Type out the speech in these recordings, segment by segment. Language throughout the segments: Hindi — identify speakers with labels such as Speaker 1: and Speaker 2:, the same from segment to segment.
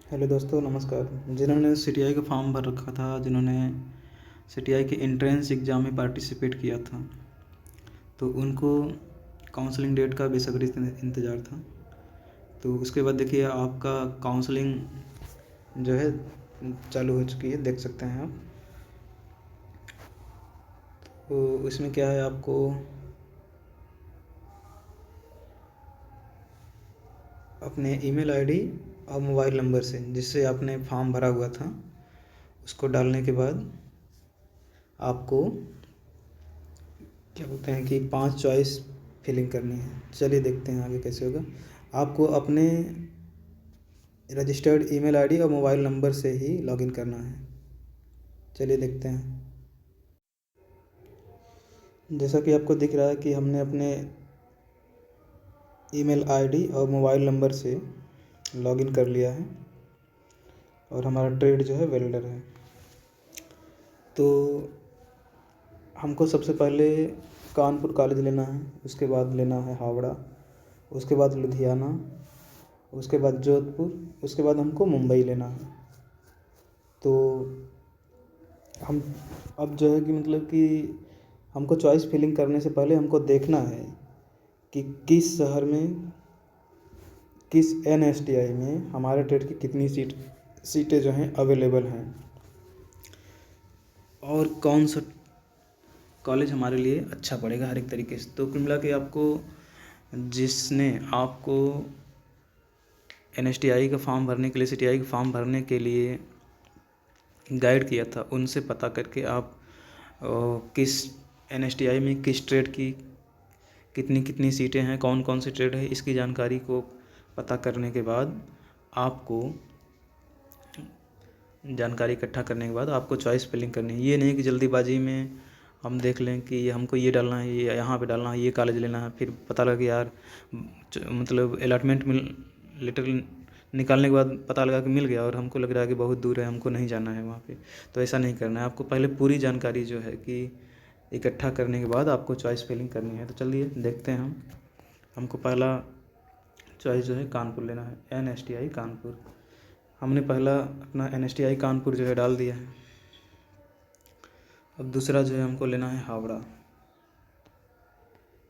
Speaker 1: हेलो दोस्तों, नमस्कार। जिन्होंने सीटीआई का फॉर्म भर रखा था, जिन्होंने सीटीआई के एंट्रेंस एग्ज़ाम में पार्टिसिपेट किया था, तो उनको काउंसलिंग डेट का बेसब्री से इंतज़ार था। तो उसके बाद देखिए आपका काउंसलिंग जो है चालू हो चुकी है, देख सकते हैं आप। तो इसमें क्या है, आपको अपने ईमेल आईडी और मोबाइल नंबर से जिससे आपने फॉर्म भरा हुआ था उसको डालने के बाद आपको क्या बोलते हैं कि 5 चॉइस फिलिंग करनी है। चलिए देखते हैं आगे कैसे होगा। आपको अपने रजिस्टर्ड ईमेल आईडी और मोबाइल नंबर से ही लॉगिन करना है। चलिए देखते हैं। जैसा कि आपको दिख रहा है कि हमने अपने ईमेल आईडी और मोबाइल नंबर से लॉगिन कर लिया है और हमारा ट्रेड जो है वेल्डर है। तो हमको सबसे पहले कानपुर कॉलेज लेना है, उसके बाद लेना है हावड़ा, उसके बाद लुधियाना, उसके बाद जोधपुर, उसके बाद हमको मुंबई लेना है। तो हम अब जो है कि मतलब कि हमको चॉइस फिलिंग करने से पहले हमको देखना है कि किस शहर में, किस एनएसटीआई में हमारे ट्रेड की कितनी सीटें जो हैं अवेलेबल हैं और कौन सा कॉलेज हमारे लिए अच्छा पड़ेगा हर एक तरीके से। तो कुल मिला के आपको जिसने आपको एनएसटीआई का फॉर्म भरने के लिए, सीटीआई का फॉर्म भरने के लिए गाइड किया था, उनसे पता करके आप किस एनएसटीआई में किस ट्रेड की कितनी कितनी सीटें हैं, कौन कौन से ट्रेड है, इसकी जानकारी को पता करने के बाद आपको जानकारी इकट्ठा करने के बाद आपको चॉइस फिलिंग करनी है। ये नहीं कि जल्दीबाजी में हम देख लें कि हमको ये डालना है, ये यहाँ पे डालना है, ये कॉलेज लेना है, फिर पता लगा कि यार मतलब अलॉटमेंट लेटर निकालने के बाद पता लगा कि मिल गया और हमको लग रहा है कि बहुत दूर है, हमको नहीं जाना है वहाँ पे। तो ऐसा नहीं करना है, आपको पहले पूरी जानकारी जो है कि इकट्ठा करने के बाद आपको चॉइस फिलिंग करनी है। तो चलिए देखते हैं हम। हमको पहला चॉइस जो है कानपुर लेना है, एनएसटीआई कानपुर। हमने पहला अपना एनएसटीआई कानपुर जो है डाल दिया है। अब दूसरा जो है हमको लेना है हावड़ा।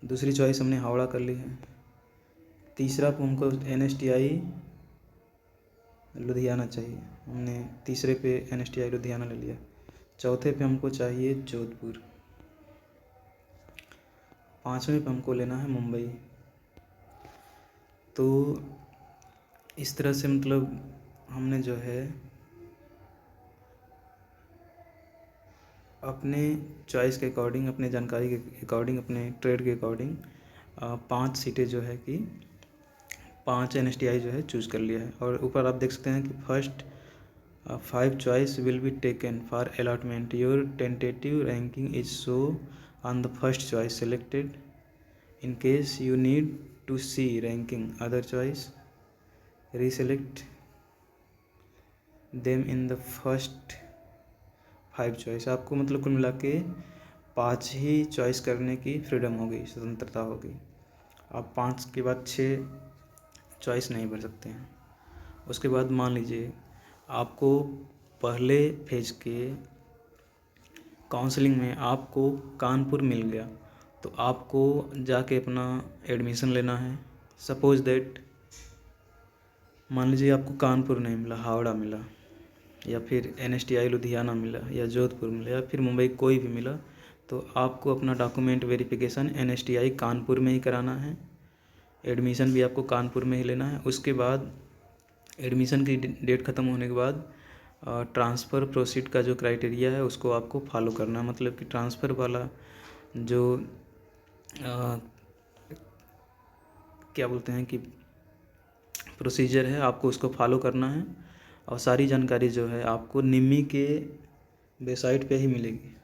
Speaker 1: दूसरी चॉइस हमने हावड़ा कर ली है। तीसरा पे हमको एनएसटीआई लुधियाना चाहिए, हमने तीसरे पे एनएसटीआई लुधियाना ले लिया। चौथे पे हमको चाहिए जोधपुर। पाँचवें पे हमको लेना है मुंबई। तो इस तरह से मतलब हमने जो है अपने चॉइस के अकॉर्डिंग, अपने जानकारी के अकॉर्डिंग, अपने ट्रेड के अकॉर्डिंग 5 सीटें जो है कि 5 एनएसटीआई जो है चूज़ कर लिया है। और ऊपर आप देख सकते हैं कि first 5 choice will be taken for allotment, your tentative ranking is show on the first choice selected. In case you need to see ranking other choice, reselect them in the first 5 choice. आपको मतलब कुल मिला के 5 ही चॉइस करने की फ्रीडम होगी, स्वतंत्रता होगी। आप 5 के बाद 6 चॉइस नहीं भर सकते हैं। उसके बाद मान लीजिए आपको पहले फेज के काउंसलिंग में आपको कानपुर मिल गया, तो आपको जाके अपना एडमिशन लेना है। सपोज दैट मान लीजिए आपको कानपुर नहीं मिला, हावड़ा मिला, या फिर एनएसटीआई लुधियाना मिला, या जोधपुर मिला, या फिर मुंबई, कोई भी मिला, तो आपको अपना डॉक्यूमेंट वेरिफिकेशन एनएसटीआई कानपुर में ही कराना है। एडमिशन भी आपको कानपुर में ही लेना है। उसके बाद एडमिशन की डेट ख़त्म होने के बाद ट्रांसफ़र प्रोसीड का जो क्राइटेरिया है उसको आपको फॉलो करना है। मतलब कि ट्रांसफ़र वाला जो क्या बोलते हैं कि प्रोसीजर है, आपको उसको फॉलो करना है। और सारी जानकारी जो है आपको निम्मी के वेबसाइट पे ही मिलेगी।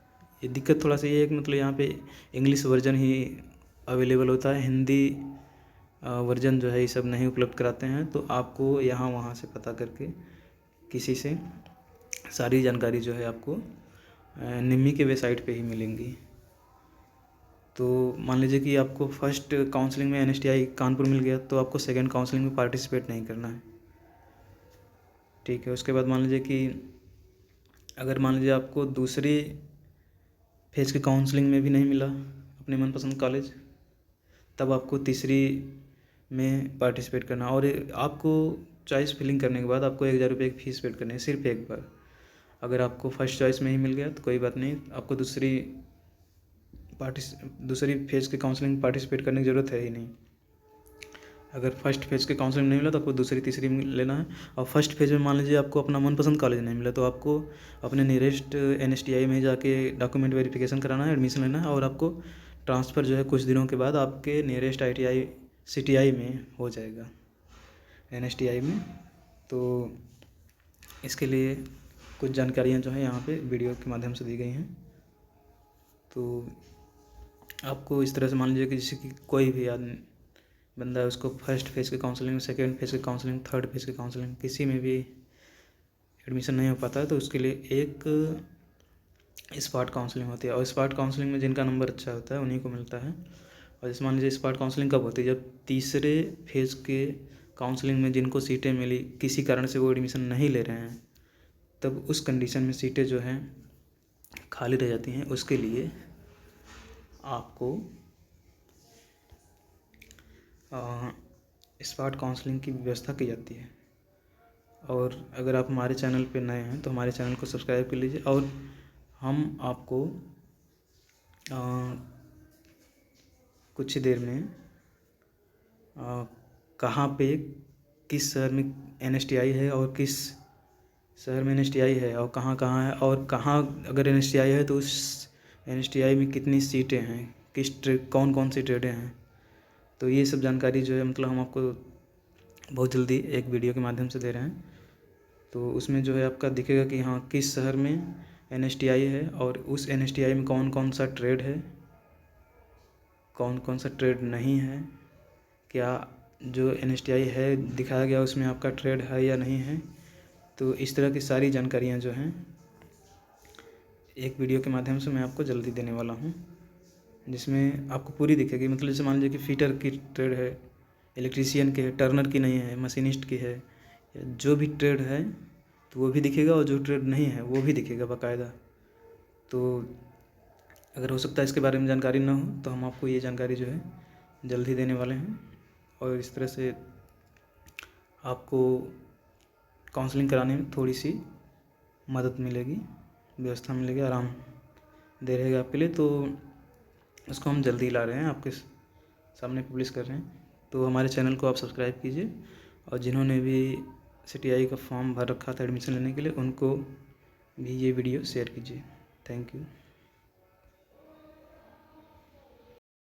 Speaker 1: ये दिक्कत थोड़ा सा ये है कि मतलब यहाँ पे इंग्लिश वर्जन ही अवेलेबल होता है, हिंदी वर्जन जो है ये सब नहीं उपलब्ध कराते हैं। तो आपको यहाँ वहाँ से पता करके किसी से सारी जानकारी जो है आपको निम्मी के वेबसाइट पे ही मिलेंगी। तो मान लीजिए कि आपको फर्स्ट काउंसलिंग में एनएसटीआई कानपुर मिल गया, तो आपको सेकंड काउंसलिंग में पार्टिसिपेट नहीं करना है। ठीक है। उसके बाद मान लीजिए कि अगर मान लीजिए आपको दूसरी फेज़ की काउंसलिंग में भी नहीं मिला अपने मनपसंद कॉलेज, तब आपको तीसरी में पार्टिसिपेट करना, और आपको चॉइस फिलिंग करने के बाद आपको 1000 रुपये की फ़ीस पेड करनी है सिर्फ एक बार। अगर आपको फर्स्ट चॉइस में ही मिल गया तो कोई बात नहीं, आपको दूसरी फेज़ की काउंसलिंग में पार्टिसिपेट करने की ज़रूरत है ही नहीं। अगर फर्स्ट फेज़ के काउंसलिंग नहीं मिला तो आपको दूसरी तीसरी में लेना है। और फर्स्ट फेज़ में मान लीजिए आपको अपना मनपसंद कॉलेज नहीं मिला तो आपको अपने नियरेस्ट NSTI में जाके डॉक्यूमेंट वेरिफिकेशन कराना है, एडमिशन लेना है, और आपको ट्रांसफ़र जो है कुछ दिनों के बाद आपके नियरेस्ट ITI CTI में हो जाएगा, NSTI में। तो इसके लिए कुछ जानकारियाँ जो हैं यहाँ पे वीडियो के माध्यम से दी गई हैं। तो आपको इस तरह से मान लीजिए कि जैसे कि कोई भी आदमी बंदा है, उसको फर्स्ट फेज़ की काउंसलिंग, सेकेंड फेज़ की काउंसलिंग, थर्ड फेज़ की काउंसलिंग, किसी में भी एडमिशन नहीं हो पाता है तो उसके लिए एक स्पॉट काउंसलिंग होती है। और स्पॉट काउंसलिंग में जिनका नंबर अच्छा होता है उन्हीं को मिलता है। और जैसे मान लीजिए स्पॉट काउंसलिंग कब होती है, जब तीसरे फेज़ के काउंसलिंग में जिनको सीटें मिली, किसी कारण से वो एडमिशन नहीं ले रहे हैं, तब उस कंडीशन में सीटें जो हैं खाली रह जाती हैं, उसके लिए आपको स्पॉट काउंसलिंग की व्यवस्था की जाती है। और अगर आप हमारे चैनल पे नए हैं तो हमारे चैनल को सब्सक्राइब कर लीजिए। और हम आपको कुछ ही देर में कहाँ पे किस शहर में NSTI है और किस शहर में NSTI है और कहाँ कहाँ है, और कहाँ अगर NSTI है तो उस NSTI में कितनी सीटें हैं, किस ट्रेड, कौन कौन सी ट्रेडें हैं, तो ये सब जानकारी जो है मतलब हम आपको बहुत जल्दी एक वीडियो के माध्यम से दे रहे हैं। तो उसमें जो है आपका दिखेगा कि हाँ किस शहर में NSTI है और उस NSTI में कौन कौन सा ट्रेड है, कौन कौन सा ट्रेड नहीं है, क्या जो NSTI है दिखाया गया उसमें आपका ट्रेड है या नहीं है। तो इस तरह की सारी जानकारियाँ जो हैं एक वीडियो के माध्यम से मैं आपको जल्दी देने वाला हूँ, जिसमें आपको पूरी दिखेगी। मतलब जैसे मान लीजिए कि फिटर की ट्रेड है, इलेक्ट्रीशियन की है, टर्नर की नहीं है, मशीनिस्ट की है, या जो भी ट्रेड है तो वो भी दिखेगा, और जो ट्रेड नहीं है वो भी दिखेगा बाकायदा। तो अगर हो सकता है इसके बारे में जानकारी ना हो तो हम आपको ये जानकारी जो है जल्दी देने वाले हैं, और इस तरह से आपको काउंसलिंग कराने में थोड़ी सी मदद मिलेगी, व्यवस्था मिलेगी, आराम दे रहेगा आपके लिए। तो उसको हम जल्दी ला रहे हैं, आपके सामने पब्लिश कर रहे हैं। तो हमारे चैनल को आप सब्सक्राइब कीजिए, और जिन्होंने भी CTI का फॉर्म भर रखा था एडमिशन लेने के लिए, उनको भी ये वीडियो शेयर कीजिए। Thank you.